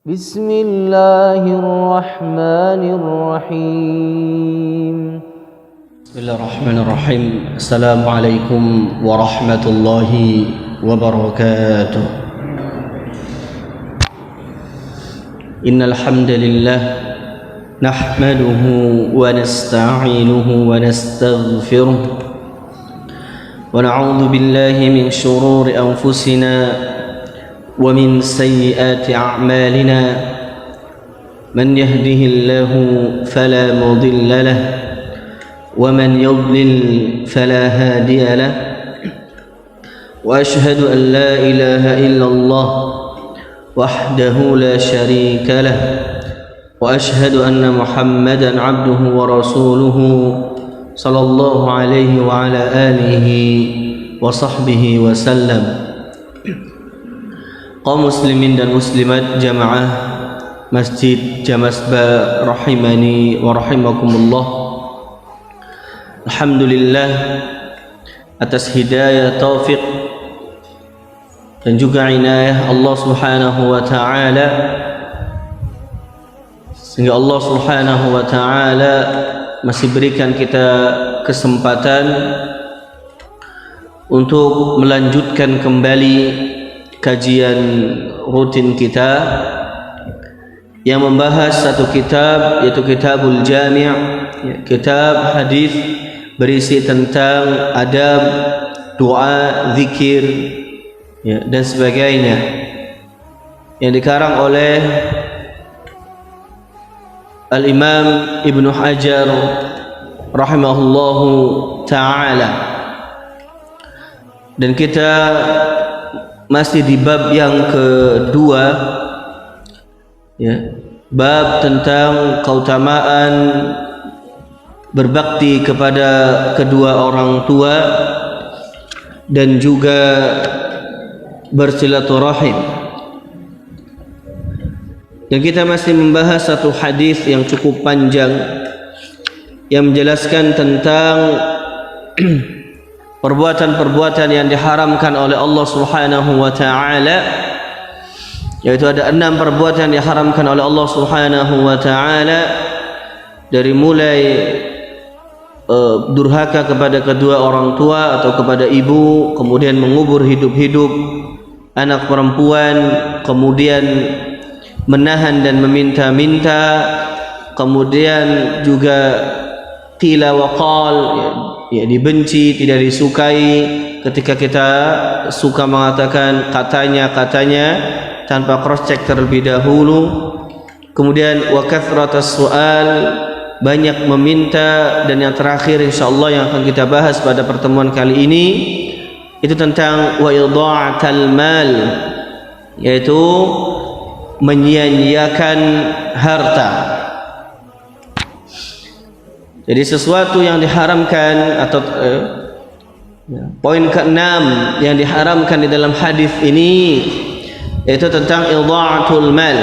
بسم الله الرحمن الرحيم بسم الله الرحمن الرحيم السلام عليكم ورحمة الله وبركاته إن الحمد لله نحمده ونستعينه ونستغفره ونعوذ بالله من شرور أنفسنا ومن سيئات أعمالنا من يهده الله فلا مضل له ومن يضلل فلا هادي له وأشهد أن لا إله إلا الله وحده لا شريك له وأشهد أن محمدا عبده ورسوله صلى الله عليه وعلى آله وصحبه وسلم. Kaum muslimin dan muslimat jamaah Masjid Jamasba rahimani wa rahimakumullah. Alhamdulillah atas hidayah, taufik dan juga inayah Allah Subhanahu wa taala, sehingga Allah Subhanahu wa taala masih berikan kita kesempatan untuk melanjutkan kembali kajian rutin kita yang membahas satu kitab, yaitu Kitabul Jami', kitab hadis berisi tentang adab, doa, zikir dan sebagainya, yang dikarang oleh Al-Imam Ibnu Hajar rahimahullahu ta'ala. Dan kita masih di bab yang kedua, bab tentang keutamaan berbakti kepada kedua orang tua dan juga bersilaturahim. Dan kita masih membahas satu hadis yang cukup panjang yang menjelaskan tentang perbuatan-perbuatan yang diharamkan oleh Allah Subhanahu wa taala, yaitu ada 6 perbuatan yang diharamkan oleh Allah Subhanahu wa taala, dari mulai durhaka kepada kedua orang tua atau kepada ibu, kemudian mengubur hidup-hidup anak perempuan, kemudian menahan dan meminta-minta, kemudian juga qila wa qal, dibenci, tidak disukai ketika kita suka mengatakan katanya tanpa cross check terlebih dahulu. Kemudian wa kathratus su'al, banyak meminta. Dan yang terakhir insyaallah yang akan kita bahas pada pertemuan kali ini itu tentang wa idha'atul mal, yaitu menyia-nyiakan harta. Jadi sesuatu yang diharamkan atau poin ke-6 yang diharamkan di dalam hadis ini yaitu tentang idha'atul mal,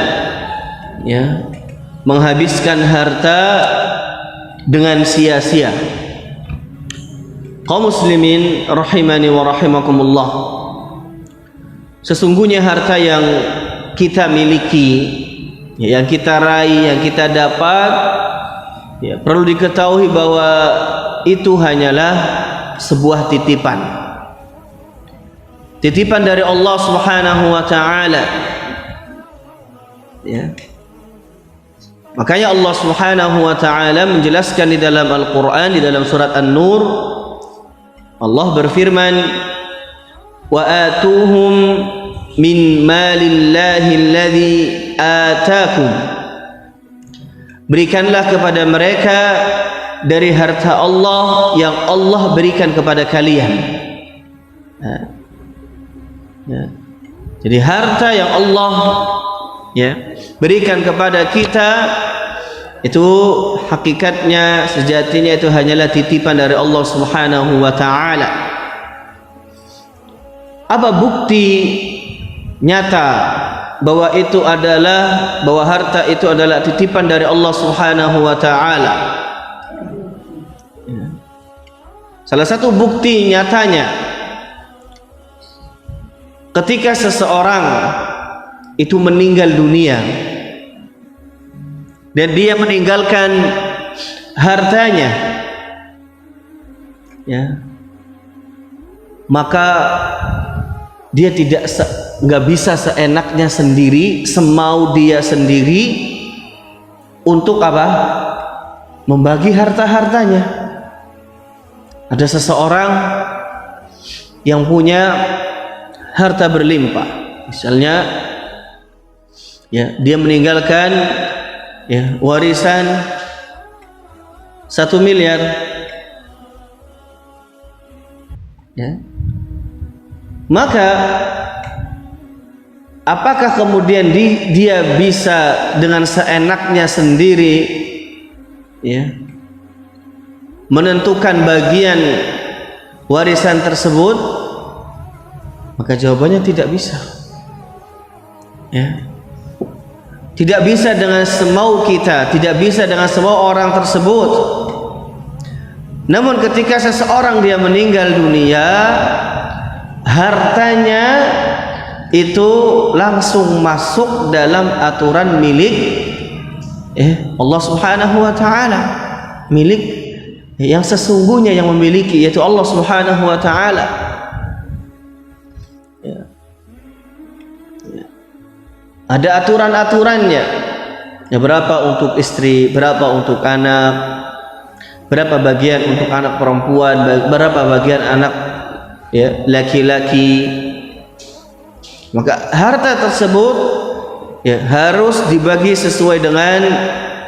menghabiskan harta dengan sia-sia. Kaum muslimin rahimani wa rahimakumullah, sesungguhnya harta yang kita miliki, yang kita raih, yang kita dapat, perlu diketahui bahwa itu hanyalah sebuah titipan dari Allah Subhanahu wa taala. Makanya Allah Subhanahu wa taala menjelaskan di dalam Al-Qur'an, di dalam surat An-Nur, Allah berfirman, wa atuhum min malillahi alladhi atakum, berikanlah kepada mereka dari harta Allah yang Allah berikan kepada kalian. Jadi harta yang Allah berikan kepada kita itu hakikatnya, sejatinya itu hanyalah titipan dari Allah Subhanahu wa taala. Apa bukti nyata bahwa harta itu adalah titipan dari Allah Subhanahu wa taala? Salah satu bukti nyatanya ketika seseorang itu meninggal dunia, dan dia meninggalkan hartanya, ya, maka dia nggak bisa seenaknya sendiri, semau dia sendiri untuk apa? Membagi harta-hartanya. Ada seseorang yang punya harta berlimpah, misalnya, ya, dia meninggalkan, ya, warisan 1 miliar, ya. Maka apakah kemudian dia bisa dengan seenaknya sendiri, ya, menentukan bagian warisan tersebut? Maka jawabannya tidak bisa, ya. Tidak bisa dengan semau kita, tidak bisa dengan semua orang tersebut. Namun ketika seseorang dia meninggal dunia, hartanya itu langsung masuk dalam aturan milik Allah Subhanahu wa taala, milik yang sesungguhnya yang memiliki, yaitu Allah Subhanahu wa taala. Ya. Ya. Ada aturan-aturannya. Ya, berapa untuk istri, berapa untuk anak, berapa bagian untuk anak perempuan, berapa bagian anak, ya, laki-laki. Maka harta tersebut, ya, harus dibagi sesuai dengan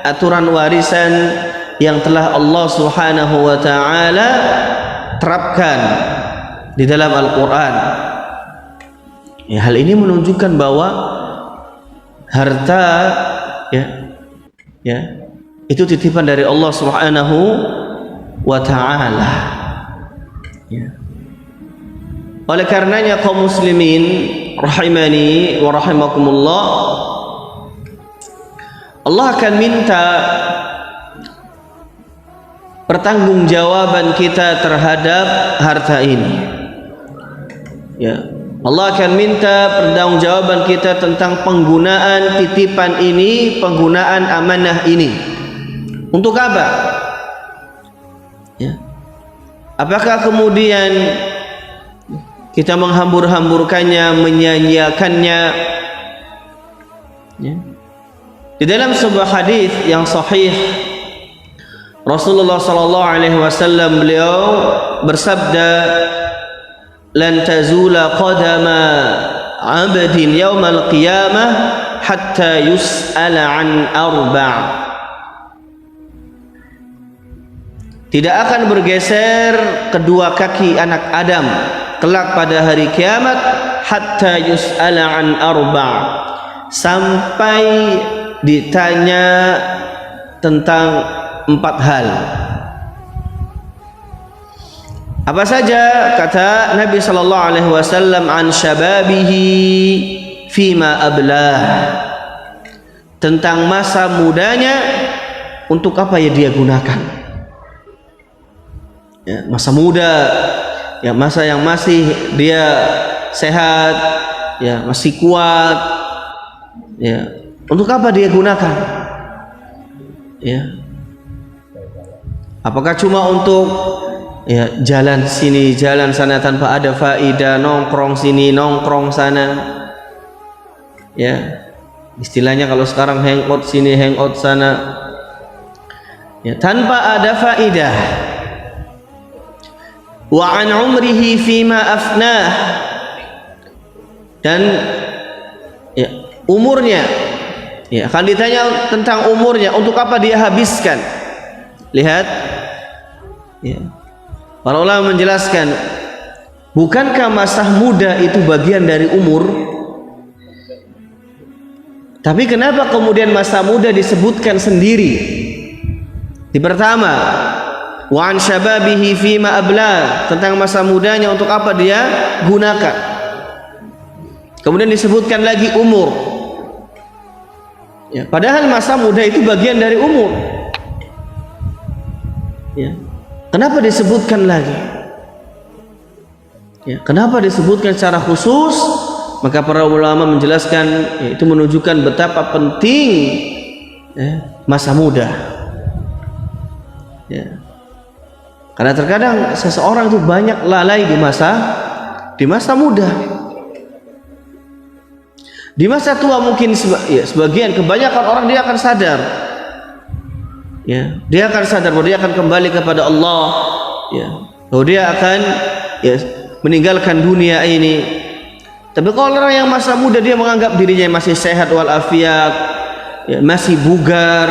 aturan warisan yang telah Allah Subhanahu wa taala terapkan di dalam Al-Qur'an. Ya, hal ini menunjukkan bahwa harta, ya, itu titipan dari Allah Subhanahu wa taala. Ya. Oleh karenanya kaum muslimin rahimani wa rahimakumullah, Allah akan minta pertanggungjawaban kita terhadap harta ini. Ya, Allah akan minta pertanggungjawaban kita tentang penggunaan titipan ini, penggunaan amanah ini. Untuk apa? Ya. Apakah kemudian kita menghambur-hamburkannya, menyia-nyiakannya? Ya. Di dalam sebuah hadis yang sahih, Rasulullah sallallahu alaihi wasallam beliau bersabda, "Lan tazula qadama 'abdin yaumal qiyamah hatta yus'ala 'an arba'." Tidak akan bergeser kedua kaki anak Adam kelak pada hari kiamat hatta yus'ala 'an arba', sampai ditanya tentang 4 hal. Apa saja? Kata Nabi sallallahu alaihi wasallam, an syababihi fima ablah, tentang masa mudanya, untuk apa ya dia gunakan. Ya, masa muda, ya, masa yang masih dia sehat, ya, masih kuat, ya, untuk apa dia gunakan? Ya. Apakah cuma untuk, ya, jalan sini jalan sana tanpa ada faedah, nongkrong sini nongkrong sana, ya, istilahnya kalau sekarang hangout sini hangout sana, ya, tanpa ada faedah. Wa an umrihi fima afnah, dan, ya, umurnya, ya, akan ditanya tentang umurnya, untuk apa dia habiskan. Lihat, ya, para ulama menjelaskan, bukankah masa muda itu bagian dari umur? Tapi kenapa kemudian masa muda disebutkan sendiri? Di pertama, wa an syababihi fima abla, tentang masa mudanya untuk apa dia gunakan. Kemudian disebutkan lagi umur. Ya, padahal masa muda itu bagian dari umur. Ya. Kenapa disebutkan lagi? Ya, kenapa disebutkan secara khusus? Maka para ulama menjelaskan, ya, itu menunjukkan betapa penting, masa muda. Ya. Karena terkadang seseorang itu banyak lalai di masa muda. Di masa tua mungkin sebagian, kebanyakan orang dia akan sadar. Ya, dia akan sadar bahwa dia akan kembali kepada Allah. Ya, bahwa dia akan meninggalkan dunia ini. Tapi kalau orang yang masa muda dia menganggap dirinya masih sehat walafiat, ya, masih bugar,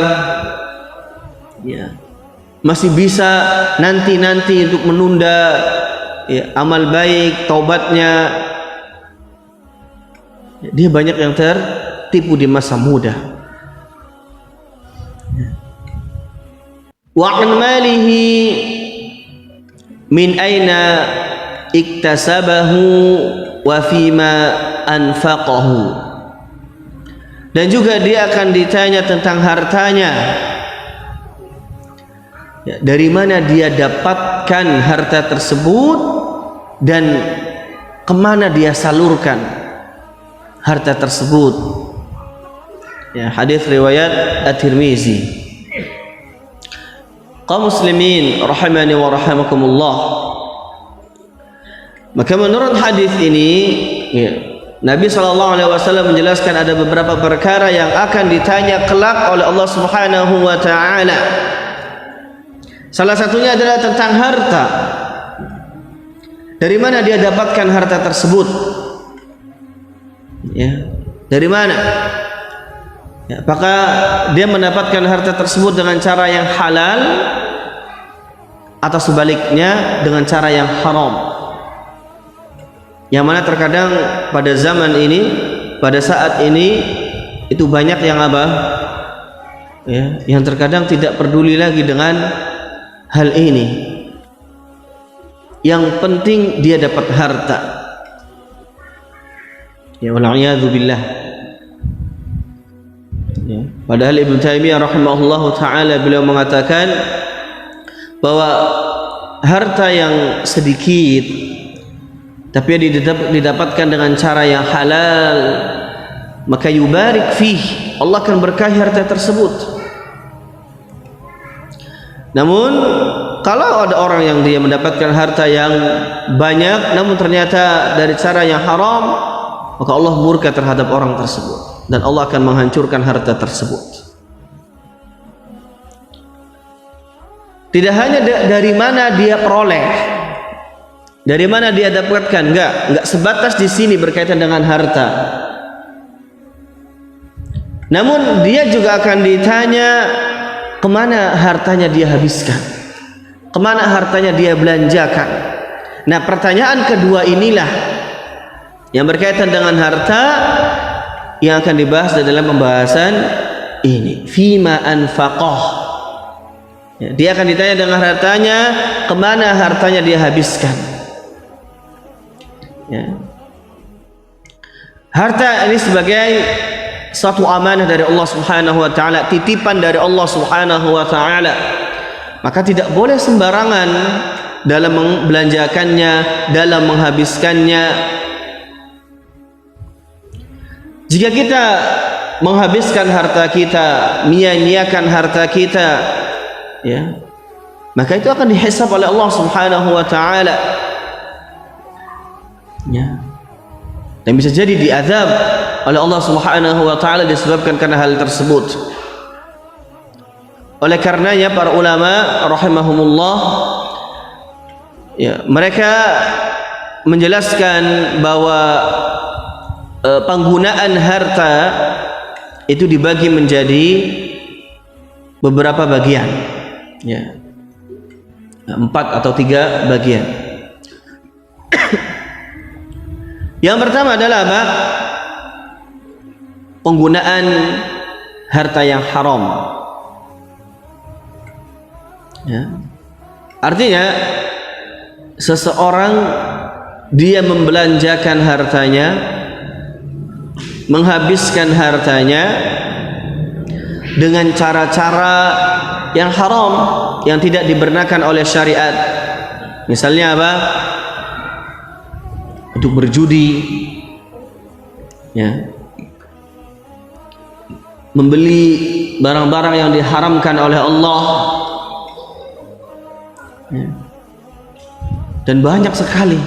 ya, masih bisa nanti untuk menunda ya, amal baik, taubatnya. Dia banyak yang tertipu di masa muda. Wa an malihi min aina iktasabahu wa fima anfaqahu. Dan juga dia akan ditanya tentang hartanya. Ya, dari mana dia dapatkan harta tersebut dan kemana dia salurkan harta tersebut. Ya, hadis riwayat At-Tirmizi. Kaum muslimin rahimani wa rahimakumullah. Maka menurut hadis ini, ya, Nabi SAW menjelaskan ada beberapa perkara yang akan ditanya kelak oleh Allah Subhanahu wa taala. Salah satunya adalah tentang harta. Dari mana dia dapatkan harta tersebut? Ya, dari mana? Ya, apakah dia mendapatkan harta tersebut dengan cara yang halal atau sebaliknya dengan cara yang haram? Yang mana terkadang pada zaman ini, pada saat ini itu banyak yang ya, yang terkadang tidak peduli lagi dengan hal ini. Yang penting dia dapat harta. Ya, wal'iyadzu billah. Ya, padahal Ibnu Taimiyah rahimahullahu taala beliau mengatakan bahwa harta yang sedikit tapi didapatkan dengan cara yang halal, maka yubarik fih, Allah akan berkahi harta tersebut. Namun kalau ada orang yang dia mendapatkan harta yang banyak namun ternyata dari cara yang haram, maka Allah murka terhadap orang tersebut dan Allah akan menghancurkan harta tersebut. Tidak hanya dari mana dia peroleh, dari mana dia dapatkan, enggak sebatas di sini berkaitan dengan harta. Namun dia juga akan ditanya kemana hartanya dia habiskan, kemana hartanya dia belanjakan. Nah, pertanyaan kedua inilah yang berkaitan dengan harta yang akan dibahas dalam pembahasan ini. Fima anfaqah. Ya, dia akan ditanya dengan hartanya, kemana hartanya dia habiskan. Ya. Harta ini sebagai suatu amanah dari Allah Subhanahu wa taala, titipan dari Allah Subhanahu wa taala. Maka tidak boleh sembarangan dalam membelanjakannya, dalam menghabiskannya. Jika kita menghabiskan harta kita, menyia-nyiakan harta kita, ya, maka itu akan dihisab oleh Allah Subhanahu wa taala. Ya. Dan bisa jadi diazab oleh Allah Subhanahu wa taala disebabkan karena hal tersebut. Oleh karenanya para ulama rahimahumullah, ya, mereka menjelaskan bahwa penggunaan harta itu dibagi menjadi beberapa bagian, ya, 4 atau 3 bagian. Yang pertama adalah apa? Penggunaan harta yang haram. Ya. Artinya seseorang dia membelanjakan hartanya, menghabiskan hartanya dengan cara-cara yang haram, yang tidak dibenarkan oleh syariat. Misalnya apa? Untuk berjudi, ya, membeli barang-barang yang diharamkan oleh Allah, ya. Dan banyak sekali.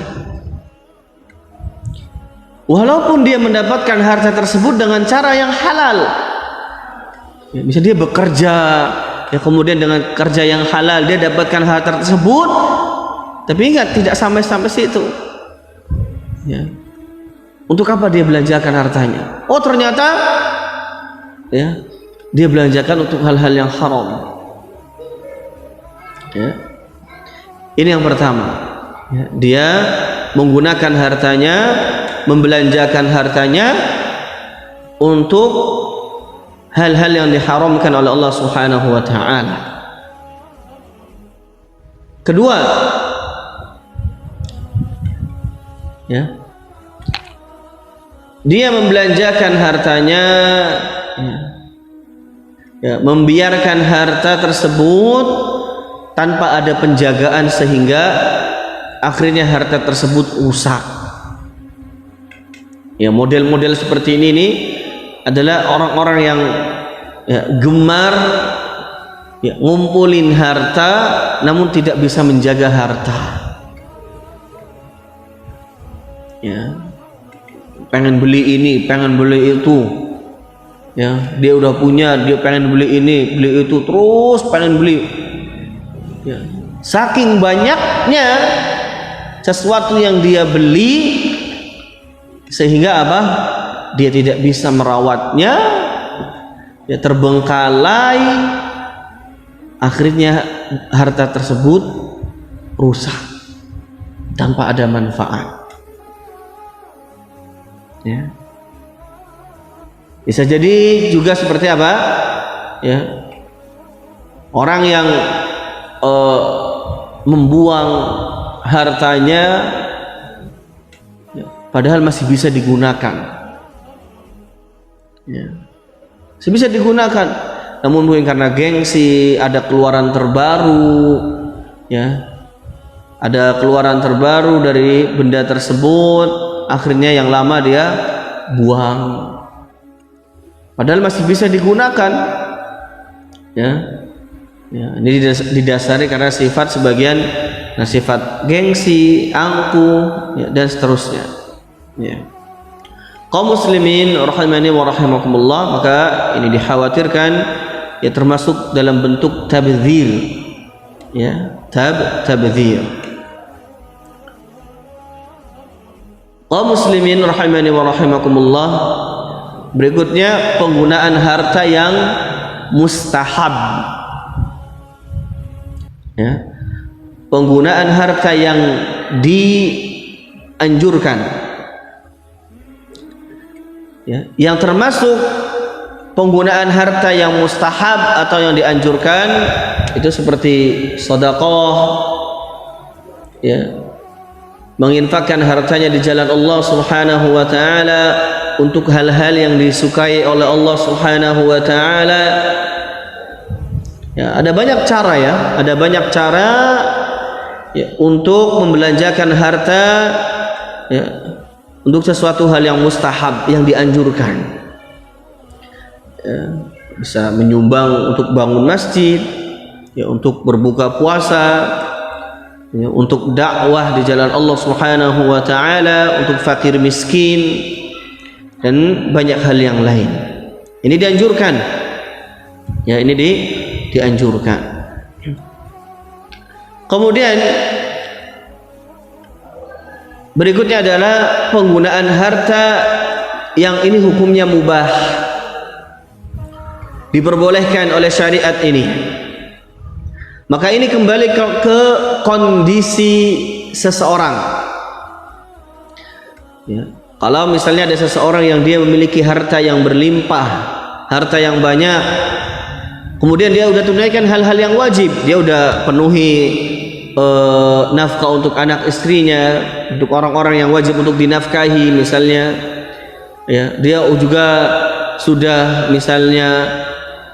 Walaupun dia mendapatkan harta tersebut dengan cara yang halal, ya, bisa dia bekerja, ya, kemudian dengan kerja yang halal dia dapatkan harta tersebut, tapi ingat tidak sampai situ, ya. Untuk apa dia belanjakan hartanya? Oh, ternyata, ya, dia belanjakan untuk hal-hal yang haram, ya. Ini yang pertama, ya, dia menggunakan hartanya, membelanjakan hartanya untuk hal-hal yang diharamkan oleh Allah Subhanahu wa ta'ala. Kedua, ya, dia membelanjakan hartanya, ya, membiarkan harta tersebut tanpa ada penjagaan sehingga akhirnya harta tersebut rusak. Ya, model-model seperti ini nih adalah orang-orang yang, ya, gemar, ya, ngumpulin harta namun tidak bisa menjaga harta. Ya, pengen beli ini, pengen beli itu, ya, dia udah punya, dia pengen beli ini, beli itu, terus pengen beli, ya. Saking banyaknya sesuatu yang dia beli sehingga apa? Dia tidak bisa merawatnya, ya, terbengkalai, akhirnya harta tersebut rusak tanpa ada manfaat, ya. Bisa jadi juga seperti apa, ya, orang yang membuang hartanya, ya, padahal masih bisa digunakan, ya, masih bisa digunakan, namun mungkin karena gengsi, ada keluaran terbaru, ya, ada keluaran terbaru dari benda tersebut, akhirnya yang lama dia buang, padahal masih bisa digunakan, ya. Ya, ini didasari karena sifat sebagian, nah, sifat gengsi, angkuh, ya, dan seterusnya, ya. Kaum muslimin rahimani wa rahimakumullah, maka ini dikhawatirkan, ya, termasuk dalam bentuk tabdzir, ya, tabdzir. Kaum muslimin rahimani wa rahimakumullah, berikutnya penggunaan harta yang mustahab, ya, penggunaan harta yang dianjurkan, ya, yang termasuk penggunaan harta yang mustahab atau yang dianjurkan itu seperti sedekah, ya, menginfakkan hartanya di jalan Allah Subhanahu wa ta'ala untuk hal-hal yang disukai oleh Allah Subhanahu wa ta'ala. Ya, ada banyak cara, ya, ada banyak cara, ya, untuk membelanjakan harta, ya, untuk sesuatu hal yang mustahab, yang dianjurkan, ya, bisa menyumbang untuk bangun masjid, ya, untuk berbuka puasa, ya, untuk dakwah di jalan Allah Subhanahu wa ta'ala, untuk fakir miskin, dan banyak hal yang lain. Ini dianjurkan, ya, ini dianjurkan. Kemudian berikutnya adalah penggunaan harta yang ini hukumnya mubah, diperbolehkan oleh syariat ini. Maka ini kembali ke kondisi seseorang, ya. Kalau misalnya ada seseorang yang dia memiliki harta yang berlimpah, harta yang banyak, kemudian dia udah tunaikan hal-hal yang wajib, dia udah penuhi nafkah untuk anak istrinya, untuk orang-orang yang wajib untuk dinafkahi misalnya, ya, dia juga sudah misalnya,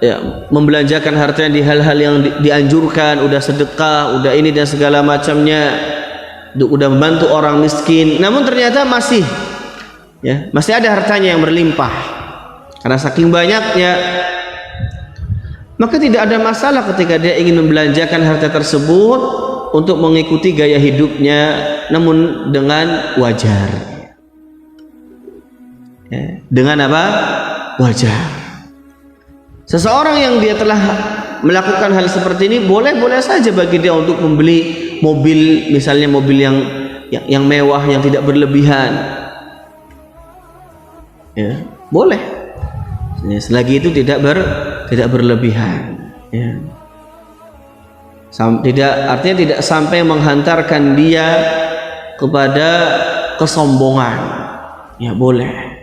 ya, membelanjakan hartanya di hal-hal yang dianjurkan, udah sedekah, udah ini dan segala macamnya, udah membantu orang miskin, namun ternyata masih ada hartanya yang berlimpah karena saking banyaknya maka tidak ada masalah ketika dia ingin membelanjakan harta tersebut untuk mengikuti gaya hidupnya, namun dengan wajar. Ya, dengan apa? Wajar. Seseorang yang dia telah melakukan hal seperti ini, boleh-boleh saja bagi dia untuk membeli mobil, misalnya mobil yang mewah, yang tidak berlebihan. Ya, boleh. Ya, selagi itu tidak berlebihan. Ya. Artinya tidak sampai menghantarkan dia kepada kesombongan. Ya boleh.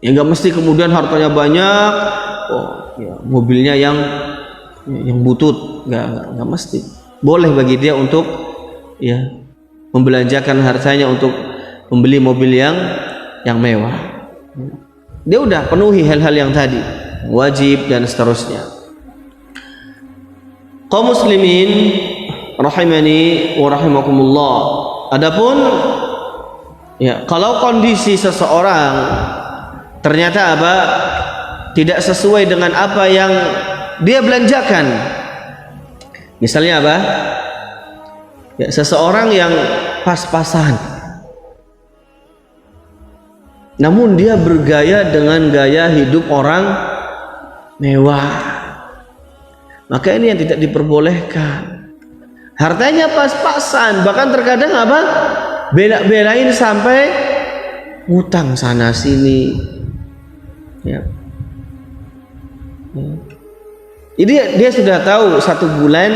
Ya nggak mesti kemudian hartanya banyak, ya, mobilnya yang butut, nggak mesti. Boleh bagi dia untuk ya membelanjakan hartanya untuk membeli mobil yang mewah. Dia udah penuhi hal-hal yang tadi, wajib dan seterusnya. Kaum muslimin rahimani wa rahimakumullah. Adapun ya, kalau kondisi seseorang ternyata apa? Tidak sesuai dengan apa yang dia belanjakan. Misalnya apa? Ya, seseorang yang pas-pasan, namun dia bergaya dengan gaya hidup orang mewah, maka ini yang tidak diperbolehkan. Hartanya pas-pasan, bahkan terkadang apa? Bela-belain sampai utang sana sini. Ya. Jadi dia sudah tahu 1 bulan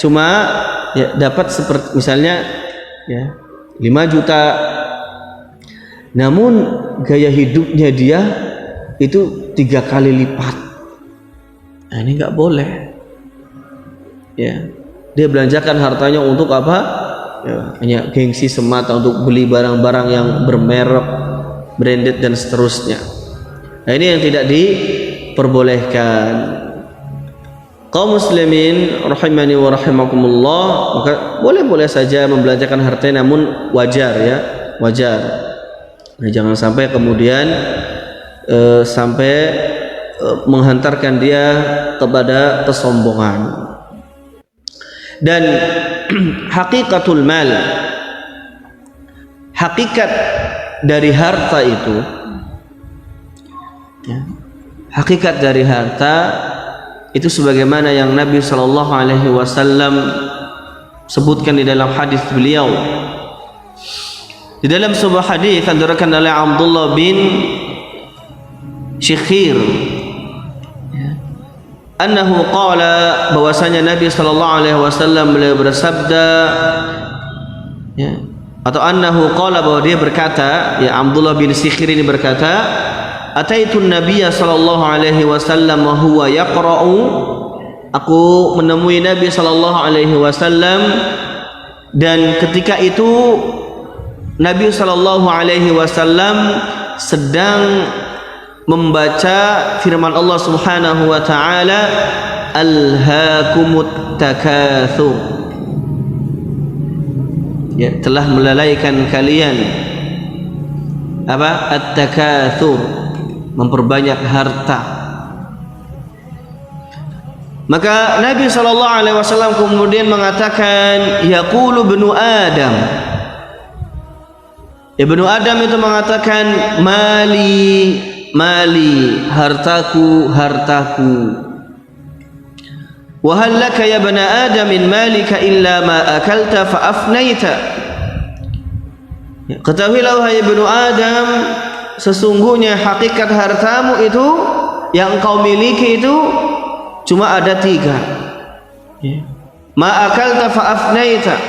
cuma ya dapat seperti misalnya ya 5 juta, namun gaya hidupnya dia itu 3 kali lipat. Nah, ini nggak boleh. Ya, dia belanjakan hartanya untuk apa? Ya, hanya gengsi semata, untuk beli barang-barang yang bermerek, branded dan seterusnya. Nah, ini yang tidak diperbolehkan. Kaum muslimin rahimani wa rahimakumullah, maka boleh-boleh saja membelanjakan hartanya, namun wajar ya, wajar. Nah, jangan sampai kemudian menghantarkan dia kepada kesombongan. Dan hakikatul mal, hakikat dari harta itu ya, hakikat dari harta itu sebagaimana yang Nabi Shallallahu Alaihi Wasallam sebutkan di dalam hadis beliau. Di dalam sebuah hadis yang diriwayatkan oleh Abdullah bin Syikhir, annahu qala, bahwasanya Nabi Shallallahu Alaihi Wasallam beliau bersabda, ya, atau annahu qala, bahwa dia berkata, ya Abdullah bin Syikhir ini berkata, ataitun Nabiyya sallallahu alaihi wasallam wa huwa yaqra'u, aku menemui Nabi sallallahu alaihi wasallam dan ketika itu Nabi sallallahu alaihi wasallam sedang membaca firman Allah Subhanahu wa taala, alhaakumut takatsur, ya, telah melalaikan kalian apa? At-takatsur, memperbanyak harta. Maka Nabi SAW kemudian mengatakan, yaqulu ibnu Adam, ibnu Adam itu mengatakan, mali mali, hartaku hartaku. Wa hal laka ya bana Adam min malika illa ma akalta fa afnaita. Ketahuilah wahai ibnu Adam, sesungguhnya hakikat hartamu itu yang engkau miliki itu cuma ada 3. Ma akalta fa afnaita,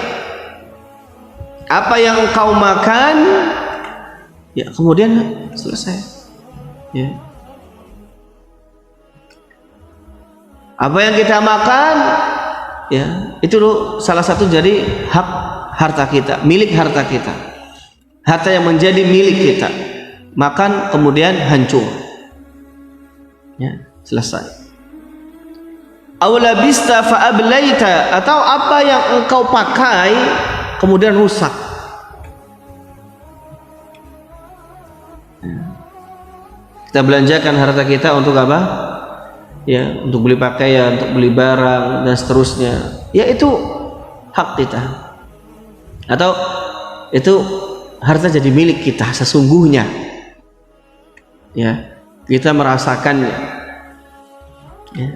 apa yang engkau makan ya kemudian selesai, ya. Apa yang kita makan ya itu salah satu jadi hak harta kita, milik harta kita, harta yang menjadi milik kita. Makan kemudian hancur, ya, selesai. Aula bista fa ablaita, atau apa yang engkau pakai kemudian rusak. Kita belanjakan harta kita untuk apa? ya, untuk beli pakaian, untuk beli barang dan seterusnya, ya itu hak kita, atau itu harta jadi milik kita sesungguhnya, ya, kita merasakannya, ya.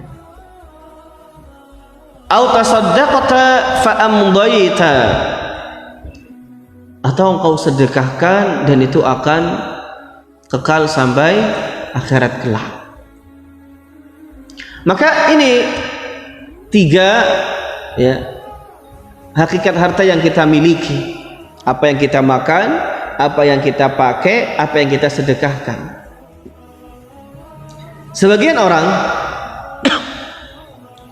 Au tasaddaqta fa amdayta, atau engkau sedekahkan dan itu akan kekal sampai akhirat kelak. Maka ini 3, ya, hakikat harta yang kita miliki: apa yang kita makan, apa yang kita pakai, apa yang kita sedekahkan. Sebagian orang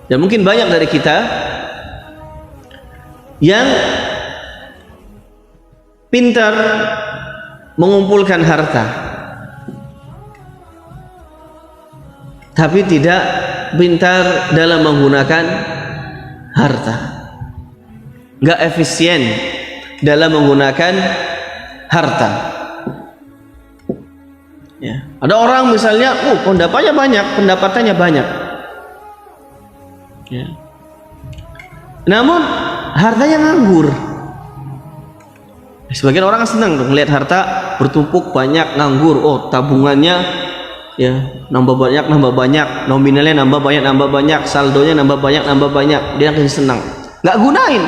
dan mungkin banyak dari kita yang pintar mengumpulkan harta, tapi tidak pintar dalam menggunakan harta, nggak efisien dalam menggunakan harta. Ya. Ada orang misalnya, pendapatannya banyak, ya, namun hartanya nganggur. Sebagian orang senang dong melihat harta bertumpuk banyak nganggur. Oh, tabungannya, ya, nambah banyak, nominalnya nambah banyak, saldonya nambah banyak, dia akan senang. Nggak gunain,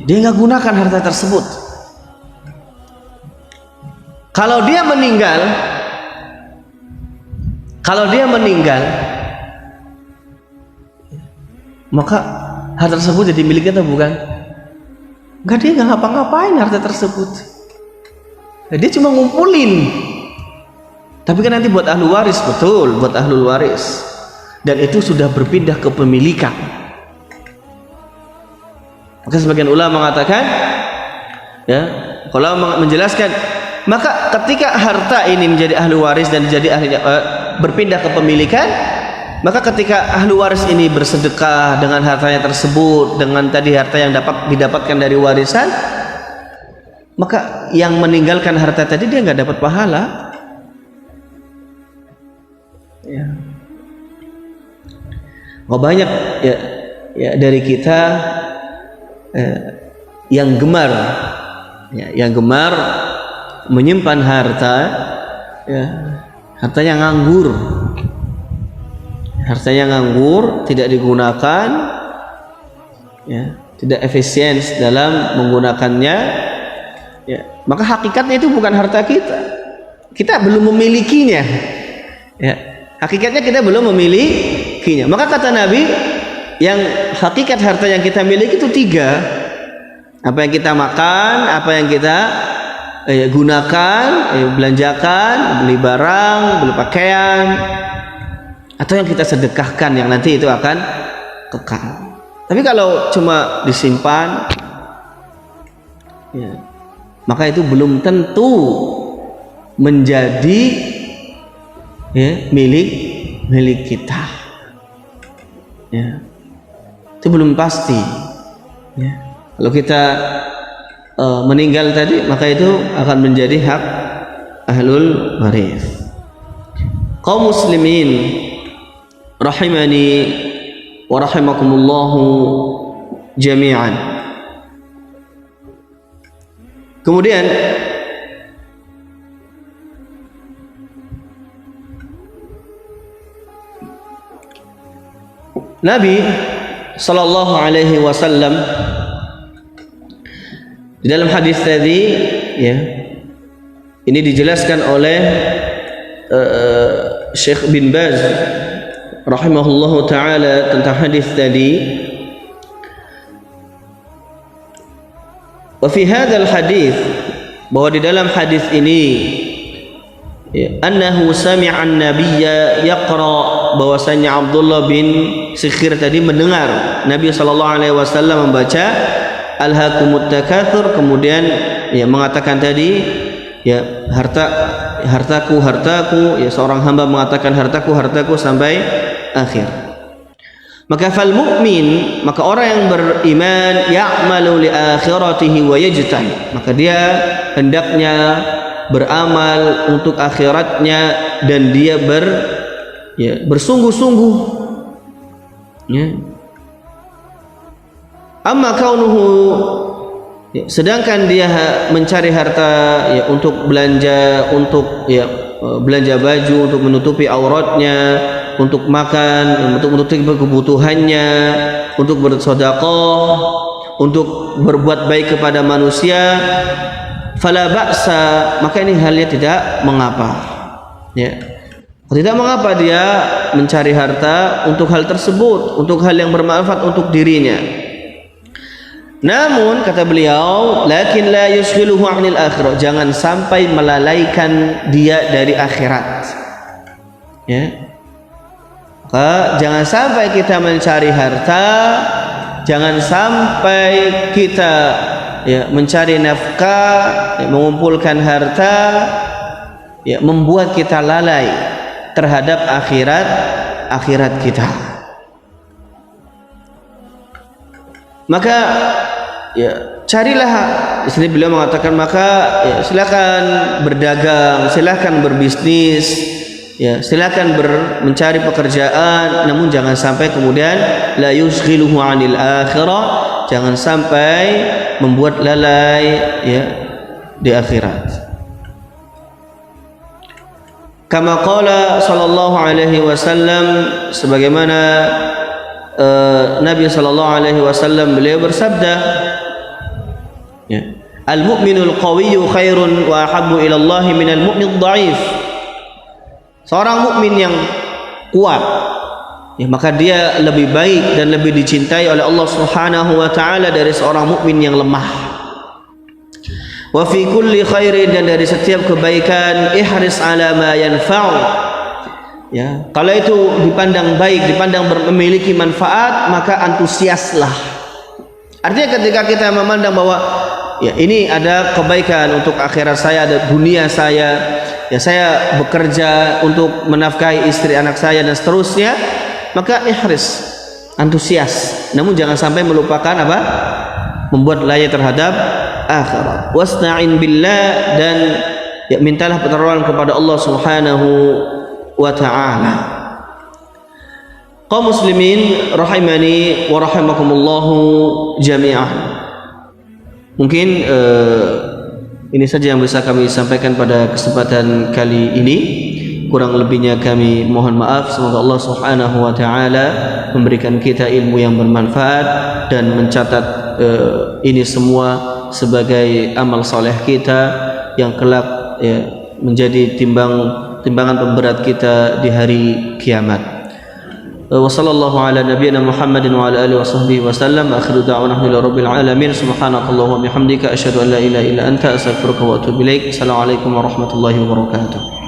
dia nggak gunakan harta tersebut. Kalau dia meninggal, maka harta tersebut jadi miliknya atau bukan? Enggak, dia nggak ngapa-ngapain harta tersebut. Dia cuma ngumpulin. Tapi kan nanti buat ahli waris, betul, buat ahlul waris. Dan itu sudah berpindah ke pemilikan. Maka sebagian ulama mengatakan, ya, kalau menjelaskan, maka ketika harta ini menjadi ahli waris dan berpindah ke pemilikan, maka ketika ahli waris ini bersedekah dengan hartanya tersebut, dengan tadi harta yang didapatkan dari warisan, maka yang meninggalkan harta tadi dia nggak dapat pahala. Ya. Oh, banyak ya dari kita yang gemar menyimpan harta, ya, hartanya nganggur, tidak digunakan, ya, tidak efisien dalam menggunakannya, ya, maka hakikatnya itu bukan harta kita belum memilikinya, ya, hakikatnya kita belum memilikinya. Maka kata Nabi, yang hakikat harta yang kita miliki itu 3: apa yang kita makan, apa yang kita gunakan, belanjakan, beli barang, beli pakaian, atau yang kita sedekahkan yang nanti itu akan kekal. Tapi kalau cuma disimpan, ya, maka itu belum tentu menjadi, ya, milik kita, ya, itu belum pasti, ya. Kalau kita meninggal tadi, maka itu akan menjadi hak ahlul waris. Kaum muslimin rahimani wa rahimakumullahu jami'an. Kemudian Nabi sallallahu alaihi wasallam di dalam hadis tadi, ya, ini dijelaskan oleh Syekh bin Baz rahimahullahu taala tentang hadis tadi. Wa fi hadzal hadis, bahwa di dalam hadis ini, ya, annahu sami'a an-nabiyya yaqra, bahwasanya Abdullah bin Sikhir tadi mendengar Nabi sallallahu alaihi wasallam membaca alhaakumut takatsur, kemudian, ya, mengatakan tadi, ya, hartaku, ya, seorang hamba mengatakan hartaku sampai akhir. Maka fal mu'min, maka orang yang beriman, ya'malu li akhiratihi wa yajtahid, maka dia hendaknya beramal untuk akhiratnya dan dia bersungguh-sungguh. Ya. Amma kaunuhu, ya, sedangkan dia mencari harta ya untuk belanja, untuk belanja baju, untuk menutupi auratnya, untuk makan, untuk menutupi kebutuhannya, untuk bersedekah, untuk berbuat baik kepada manusia, fala ba'sa, maka ini halnya tidak mengapa. Ya. Tidak mengapa dia mencari harta untuk hal tersebut, untuk hal yang bermanfaat untuk dirinya. Namun kata beliau, lakin la yushghiluhu 'anil akhirah, jangan sampai melalaikan dia dari akhirat. Ya. Maka jangan sampai kita mencari harta, jangan sampai kita mencari nafkah, mengumpulkan harta, membuat kita lalai terhadap akhirat kita. Maka carilah, di sini beliau mengatakan, maka silakan berdagang, silakan berbisnis, silakan mencari pekerjaan, namun jangan sampai kemudian la yushghiluhu 'anil akhirah, jangan sampai membuat lalai di akhirat. Kama qala sallallahu alaihi wasallam, sebagaimana Nabi sallallahu alaihi wasallam beliau bersabda, al-mu'minul qawiyyu khairun wa ahabbu ila Allah minal mu'min dhaif. Seorang mukmin yang kuat, maka dia lebih baik dan lebih dicintai oleh Allah Subhanahu wa taala dari seorang mukmin yang lemah. Wa fi kulli khairin, dan dari setiap kebaikan, ihris ala ma yanfa'u. Kalau itu dipandang baik, dipandang memiliki manfaat, maka antusiaslah. Artinya ketika kita memandang bahwa ini ada kebaikan untuk akhirat saya, ada dunia saya, saya bekerja untuk menafkahi istri anak saya dan seterusnya, maka ihris, antusias. Namun jangan sampai melupakan membuat lalai terhadap akhirat. Wasta'in billah, dan mintalah pertolongan kepada Allah Subhanahu wa ta'ala. Kaum muslimin rahimani wa rahimakumullahu jami'an. Mungkin ini saja yang bisa kami sampaikan pada kesempatan kali ini. Kurang lebihnya kami mohon maaf. Semoga Allah Subhanahu wa taala memberikan kita ilmu yang bermanfaat dan mencatat ini semua sebagai amal saleh kita yang kelak menjadi timbangan pemberat kita di hari kiamat. Wa sallallahu ala nabiyyina Muhammadin wa ala alihi wa sahbihi wa sallam. Akhiru da'wana rabbil alamin. Subhanakallahumma bihamdika asyhadu an la ilaha illa anta astaghfiruka wa atubu ilaik. Assalamualaikum warahmatullahi wabarakatuh.